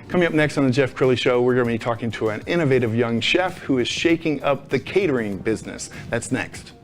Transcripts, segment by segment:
Coming up next on the Jeff Crilley Show, we're going to be talking to an innovative young chef who is shaking up the catering business. That's next.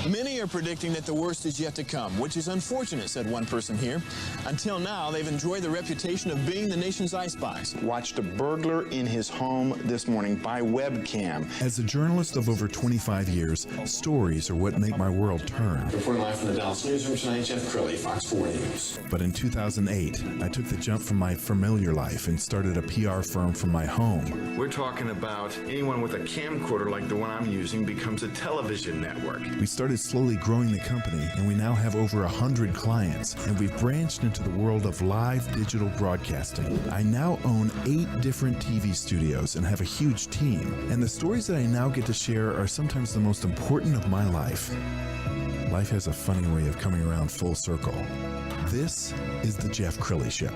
Many are predicting that the worst is yet to come, which is unfortunate, said one person here. Until now, they've enjoyed the reputation of being the nation's icebox. Watched a burglar in his home this morning by webcam. As a journalist of over 25 years, stories are what make my world turn. Reporting live from the Dallas newsroom tonight, Jeff Crilley, Fox 4 News. But in 2008, I took the jump from my familiar life and started a PR firm from my home. We're talking about anyone with a camcorder like the one I'm using becomes a television network. We started slowly growing the company, and we now have over 100 clients, and we've branched into the world of live digital broadcasting. I now own 8 different TV studios and have a huge team, and the stories that I now get to share are sometimes the most important of my life. Life has a funny way of coming around full circle. This is the Jeff Crilley Show.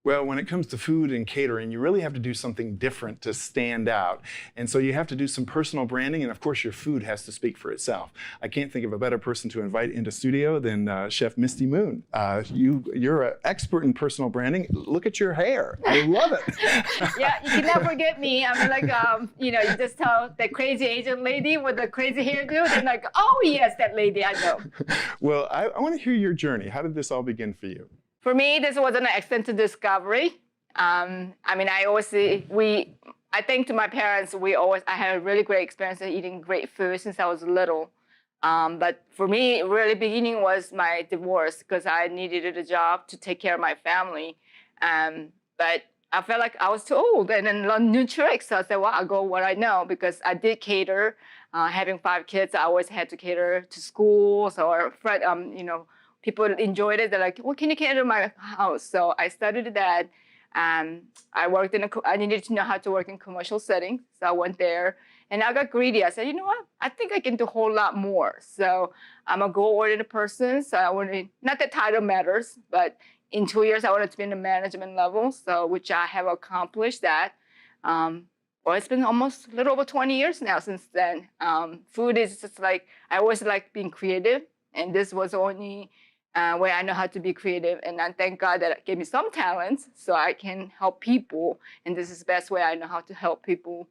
Well, when it comes to food and catering, you really have to do something different to stand out. And so you have to do some personal branding, and of course your food has to speak for itself. I can't think of a better person to invite into studio than Chef Mistee Moon. You're an expert in personal branding. Look at your hair. I love it. Yeah, you can never forget me. I'm like, you just tell the crazy Asian lady with the crazy hairdo, and like, oh yes, that lady, I know. Well, I want to hear your journey. How did this all begin for you? For me, this was an accidental discovery. I think to my parents, I had a really great experience of eating great food since I was little. But for me, really beginning was my divorce because I needed a job to take care of my family. But I felt like I was too old and then learn new tricks. So I said, well, I'll go what I know because I did cater. Having 5 kids, I always had to cater to schools or people enjoyed it. They're like, well, can you cater to my house? So I studied that. I worked I needed to know how to work in commercial settings. So I went there and I got greedy. I said, you know what? I think I can do a whole lot more. So I'm a goal-oriented person. So I wanted, not that title matters, but in 2 years, I wanted to be in the management level. So which I have accomplished that. Well, it's been almost a little over 20 years now since then. Food is just like, I always like being creative. And this was only way I know how to be creative. And I thank God that it gave me some talents so I can help people. And this is the best way I know how to help people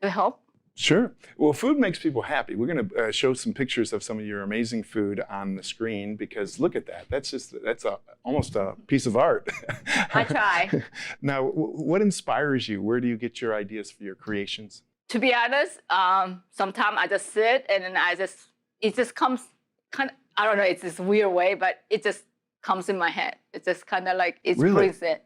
to help. Sure. Well, food makes people happy. We're going to show some pictures of some of your amazing food on the screen because look at that. That's almost a piece of art. I try. Now, what inspires you? Where do you get your ideas for your creations? To be honest, sometimes I just sit and then it just comes kind of, I don't know, it's this weird way, but it just comes in my head. It's just kind of like, it brings it.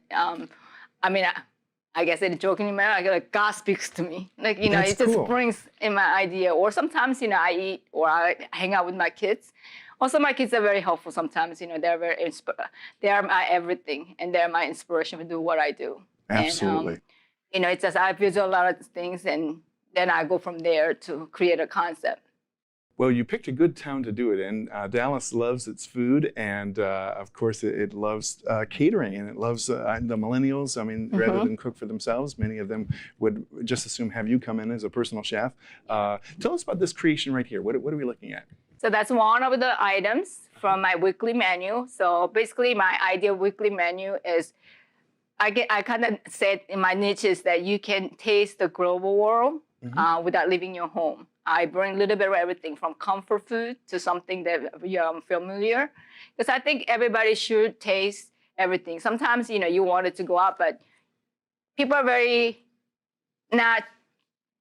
I guess in a joking manner, like God speaks to me. Like, That's it just cool. brings in my idea. Or sometimes, I eat or I hang out with my kids. Also, my kids are very helpful sometimes. They are my everything and they're my inspiration to do what I do. Absolutely. And, it's just, I visualize a lot of things and then I go from there to create a concept. Well, you picked a good town to do it in. Dallas loves its food, and of course, it loves catering, and it loves the millennials. I mean, rather than cook for themselves, many of them would just assume have you come in as a personal chef. Tell us about this creation right here. What are we looking at? So that's one of the items from my weekly menu. So basically, my ideal weekly menu is, I kind of said in my niche is that you can taste the global world without leaving your home. I bring a little bit of everything from comfort food to something that you're familiar. Because I think everybody should taste everything. Sometimes, you want it to go out, but people are very not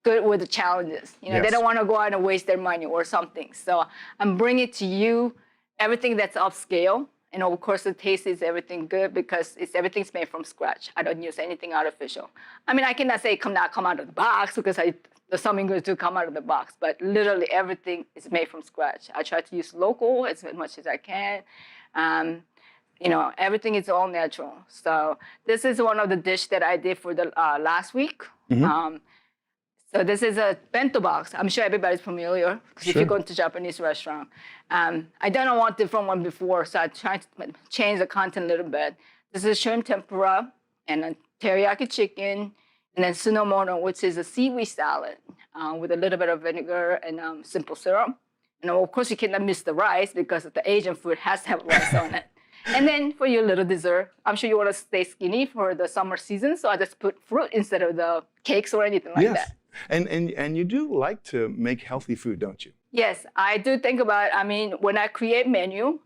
good with the challenges. Yes. They don't want to go out and waste their money or something. So I'm bringing to you everything that's upscale. And of course, the taste is everything good because everything's made from scratch. I don't use anything artificial. I mean, I cannot say come out of the box because there's some ingredients do come out of the box, but literally everything is made from scratch. I try to use local as much as I can. Everything is all natural. So this is one of the dishes that I did for the last week. So this is a bento box. I'm sure everybody's familiar because if you go to a Japanese restaurant. I don't want different one before, so I tried to change the content a little bit. This is shrimp tempura and a teriyaki chicken, and then sunomono, which is a seaweed salad with a little bit of vinegar and simple syrup. And of course, you cannot miss the rice because the Asian food has to have rice on it. And then for your little dessert, I'm sure you want to stay skinny for the summer season, so I just put fruit instead of the cakes or anything like that. And you do like to make healthy food, don't you? Yes, I do think about, I mean, when I create menu,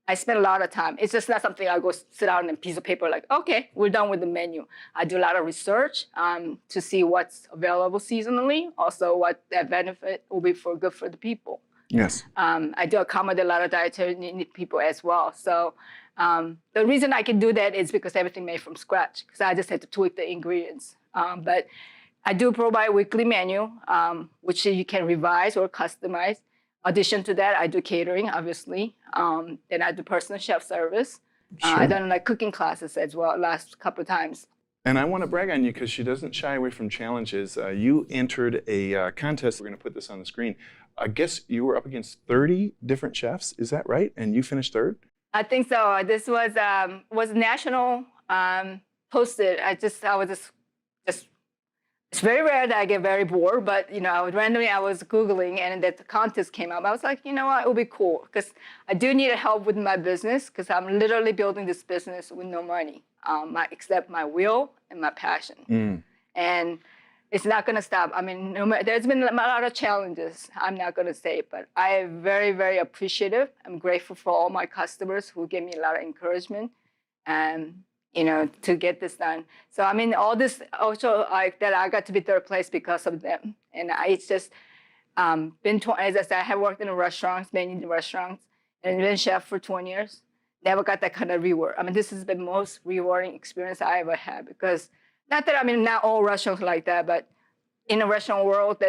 I spend a lot of time. It's just not something I go sit down on a piece of paper like, okay, we're done with the menu. I do a lot of research to see what's available seasonally, also what that benefit will be good for the people. Yes. I do accommodate a lot of dietary people as well. So the reason I can do that is because everything made from scratch, because I just had to tweak the ingredients. But I do provide weekly menu, which you can revise or customize. Addition to that, I do catering, obviously. Then I do personal chef service. I've done like cooking classes as well last couple of times. And I want to brag on you because she doesn't shy away from challenges. You entered a contest. We're going to put this on the screen. I guess you were up against 30 different chefs. Is that right? And you finished third? I think so. This was national posted. I was just. It's very rare that I get very bored, but randomly I was Googling and that the contest came up. I was like, you know what, it would be cool because I do need help with my business because I'm literally building this business with no money, except my will and my passion. And it's not going to stop. I mean, there's been a lot of challenges. I'm not going to say it, but I am very, very appreciative. I'm grateful for all my customers who gave me a lot of encouragement. And to get this done. So, I mean, all this also, that I got to be third place because of them. And it's just been, as I said, I have worked in restaurants, many restaurants, and been chef for 20 years. Never got that kind of reward. I mean, this is the most rewarding experience I ever had because, not all restaurants like that, but in the restaurant world,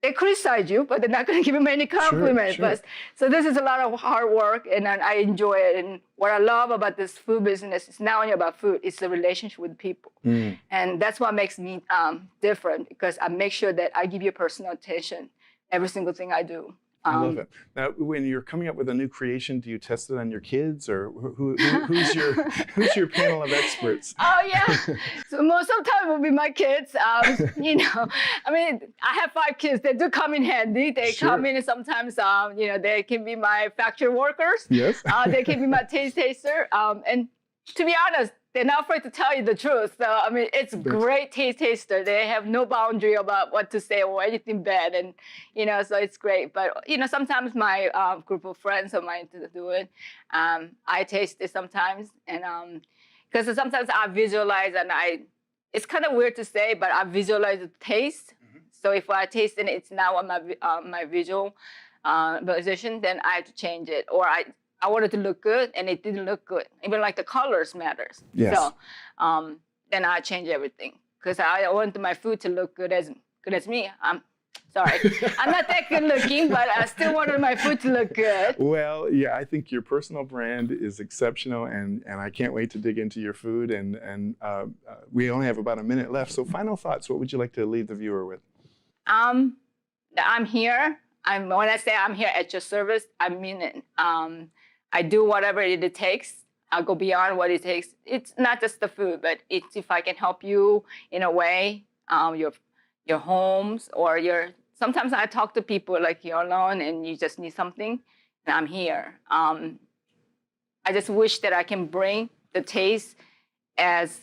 they criticize you, but they're not going to give you many compliments. Sure. But, so this is a lot of hard work, and I enjoy it. And what I love about this food business is not only about food; it's the relationship with people, and that's what makes me different. Because I make sure that I give you personal attention every single thing I do. I love it. Now, when you're coming up with a new creation, do you test it on your kids, or who's your panel of experts? Oh yeah. So most of the time it will be my kids. I mean, I have 5 kids. They do come in handy. They come in and sometimes, they can be my factory workers. Yes. They can be my taste taster. And to be honest, they're not afraid to tell you the truth. So, I mean, it's great taste taster. They have no boundary about what to say or anything bad. And, so it's great. But, sometimes my group of friends of mine to do it. I taste it sometimes. And because sometimes I visualize and it's kind of weird to say, but I visualize the taste. So if I taste it, it's now on my visual position, then I have to change it. Or I wanted to look good, and it didn't look good. Even like the colors matters. Yes. So then I change everything because I want my food to look good as me. I'm sorry, I'm not that good looking, but I still wanted my food to look good. Well, yeah, I think your personal brand is exceptional, and I can't wait to dig into your food. And we only have about a minute left. So final thoughts. What would you like to leave the viewer with? I'm here. When I say I'm here at your service, I mean it. I do whatever it takes. I'll go beyond what it takes. It's not just the food, but it's if I can help you in a way, your homes or sometimes I talk to people like you're alone and you just need something, and I'm here. I just wish that I can bring the taste because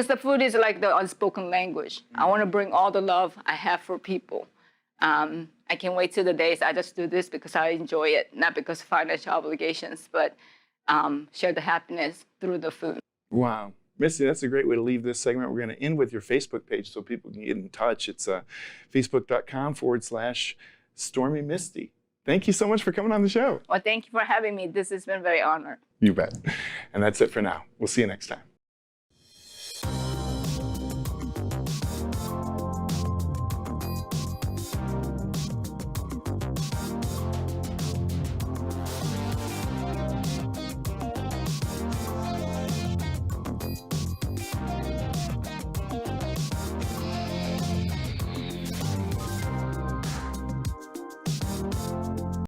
the food is like the unspoken language. I want to bring all the love I have for people. I can't wait till the days I just do this because I enjoy it, not because of financial obligations, but share the happiness through the food. Wow. Mistee, that's a great way to leave this segment. We're going to end with your Facebook page so people can get in touch. It's facebook.com/Stormy Mistee. Thank you so much for coming on the show. Well, thank you for having me. This has been very honored. You bet. And that's it for now. We'll see you next time.